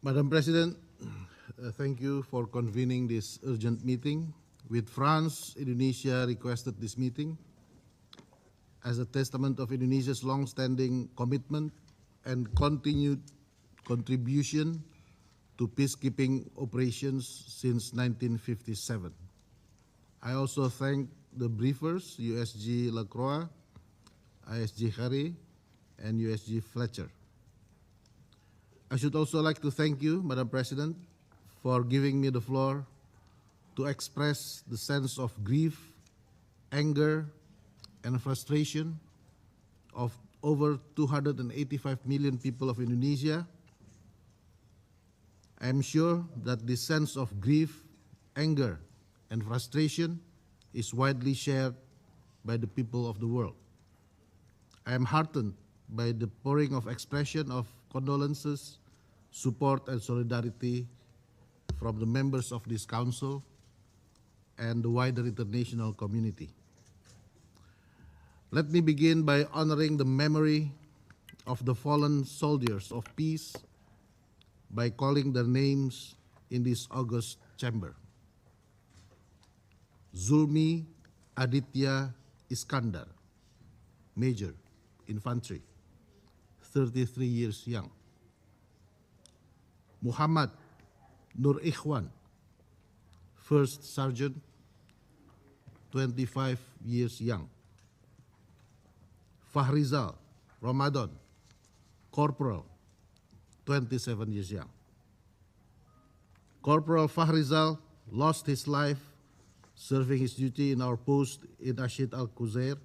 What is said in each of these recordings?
Madam President, thank you for convening this urgent meeting. With France, Indonesia requested this meeting as a testament of Indonesia's long-standing commitment and continued contribution to peacekeeping operations since 1957. I also thank the briefers, USG Lacroix, ISG Harry, and USG Fletcher. I should also like to thank you, Madam President, for giving me the floor to express the sense of grief, anger, and frustration of over 285 million people of Indonesia. I am sure that this sense of grief, anger, and frustration is widely shared by the people of the world. I am heartened by the pouring of expression of condolences, support, and solidarity from the members of this Council and the wider international community. Let me begin by honoring the memory of the fallen soldiers of peace by calling their names in this august chamber. Zulmi Aditya Iskandar, Major, Infantry, 33 years young. Muhammad Nur Ikhwan, First Sergeant, 25 years young. Fahrizal Ramadan, Corporal, 27 years young. Corporal Fahrizal lost his life serving his duty in our post in Ashid Al-Quzair.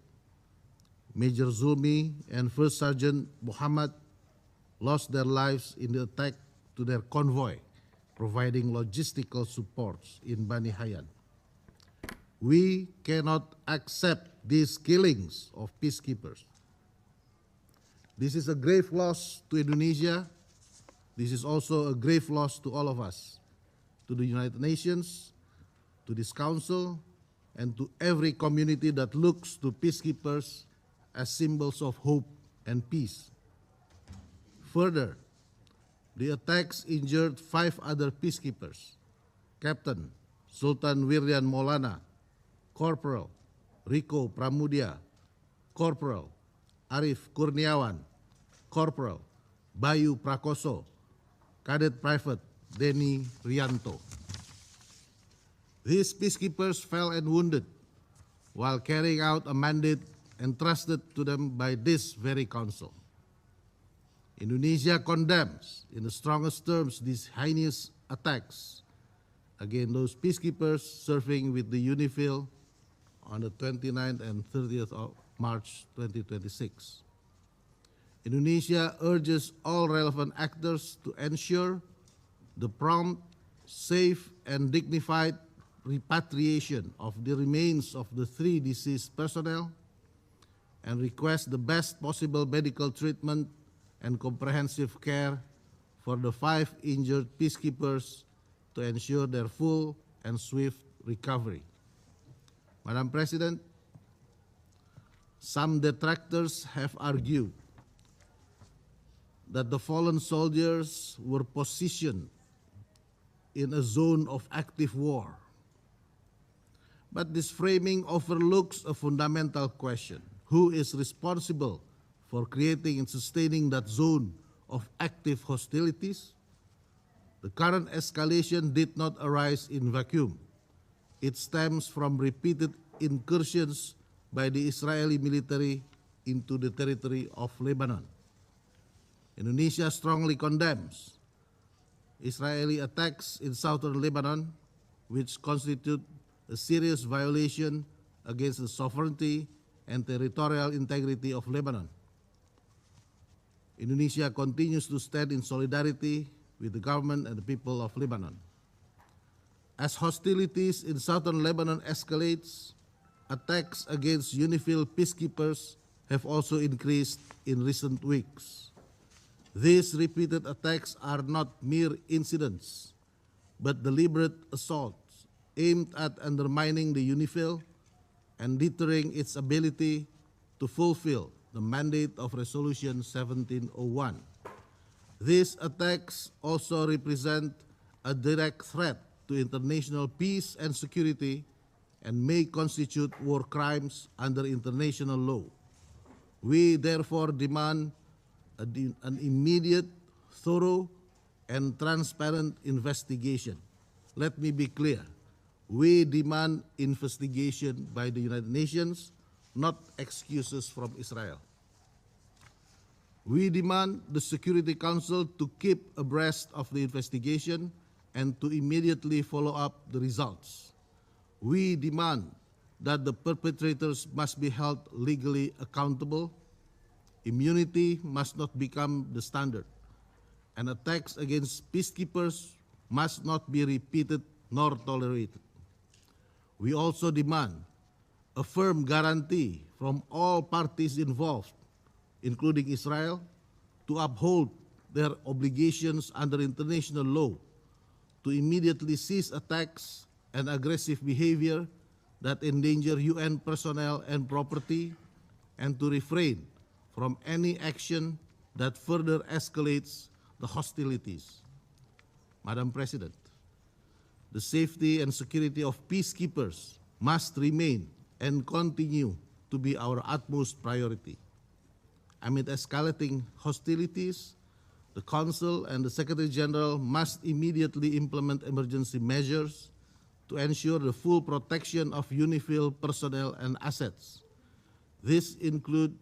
Major Zulmi and First Sergeant Muhammad lost their lives in the attack to their convoy, providing logistical supports in Bani Hayyan. We cannot accept these killings of peacekeepers. This is a grave loss to Indonesia. This is also a grave loss to all of us, to the United Nations, to this Council, and to every community that looks to peacekeepers as symbols of hope and peace. Further, the attacks injured 5 other peacekeepers: Captain Sultan Wiryan Maulana, Corporal Riko Pramudia, Corporal Arif Kurniawan, Corporal Bayu Prakoso, Cadet Private Denny Rianto. These peacekeepers fell and wounded while carrying out a mandate entrusted to them by this very Council. Indonesia condemns in the strongest terms these heinous attacks against those peacekeepers serving with the UNIFIL on the 29th and 30th of March 2026. Indonesia urges all relevant actors to ensure the prompt, safe, and dignified repatriation of the remains of the 3 deceased personnel and request the best possible medical treatment and comprehensive care for the 5 injured peacekeepers to ensure their full and swift recovery. Madam President, some detractors have argued that the fallen soldiers were positioned in a zone of active war. But this framing overlooks a fundamental question: who is responsible for creating and sustaining that zone of active hostilities? The current escalation did not arise in vacuum. It stems from repeated incursions by the Israeli military into the territory of Lebanon. Indonesia strongly condemns Israeli attacks in southern Lebanon, which constitute a serious violation against the sovereignty and territorial integrity of Lebanon. Indonesia continues to stand in solidarity with the government and the people of Lebanon. As hostilities in southern Lebanon escalates, attacks against UNIFIL peacekeepers have also increased in recent weeks. These repeated attacks are not mere incidents, but deliberate assaults aimed at undermining the UNIFIL and deterring its ability to fulfill the mandate of Resolution 1701. These attacks also represent a direct threat to international peace and security and may constitute war crimes under international law. We therefore demand an immediate, thorough, and transparent investigation. Let me be clear. We demand investigation by the United Nations, not excuses from Israel. We demand the Security Council to keep abreast of the investigation and to immediately follow up the results. We demand that the perpetrators must be held legally accountable. Immunity must not become the standard, and attacks against peacekeepers must not be repeated nor tolerated. We also demand a firm guarantee from all parties involved, including Israel, to uphold their obligations under international law, to immediately cease attacks and aggressive behavior that endanger UN personnel and property, and to refrain from any action that further escalates the hostilities. Madam President, the safety and security of peacekeepers must remain and continue to be our utmost priority. Amid escalating hostilities, the Council and the Secretary General must immediately implement emergency measures to ensure the full protection of UNIFIL personnel and assets. This includes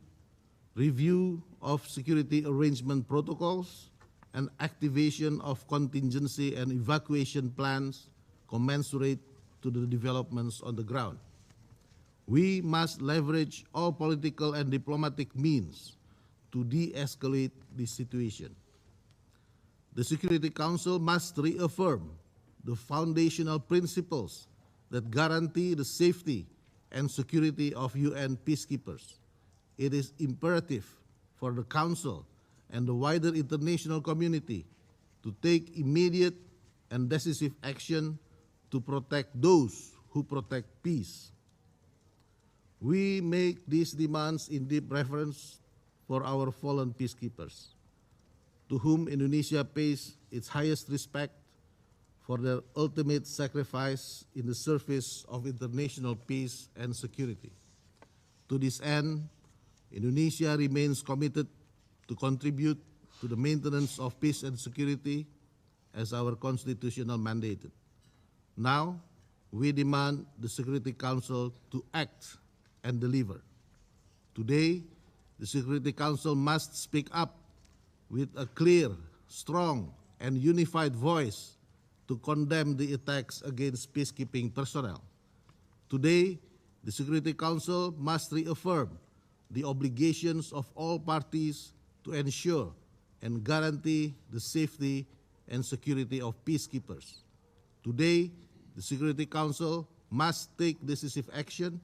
review of security arrangement protocols and activation of contingency and evacuation plans commensurate to the developments on the ground. We must leverage all political and diplomatic means to de-escalate this situation. The Security Council must reaffirm the foundational principles that guarantee the safety and security of UN peacekeepers. It is imperative for the Council and the wider international community to take immediate and decisive action to protect those who protect peace. We make these demands in deep reverence for our fallen peacekeepers, to whom Indonesia pays its highest respect for their ultimate sacrifice in the service of international peace and security. To this end, Indonesia remains committed to contribute to the maintenance of peace and security as our constitutional mandated. Now, we demand the Security Council to act and deliver. Today, the Security Council must speak up with a clear, strong, and unified voice to condemn the attacks against peacekeeping personnel. Today, the Security Council must reaffirm the obligations of all parties to ensure and guarantee the safety and security of peacekeepers. Today, the Security Council must take decisive action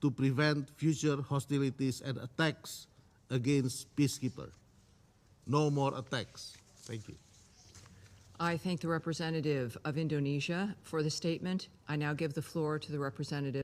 to prevent future hostilities and attacks against peacekeepers. No more attacks. Thank you. I thank the representative of Indonesia for the statement. I now give the floor to the representative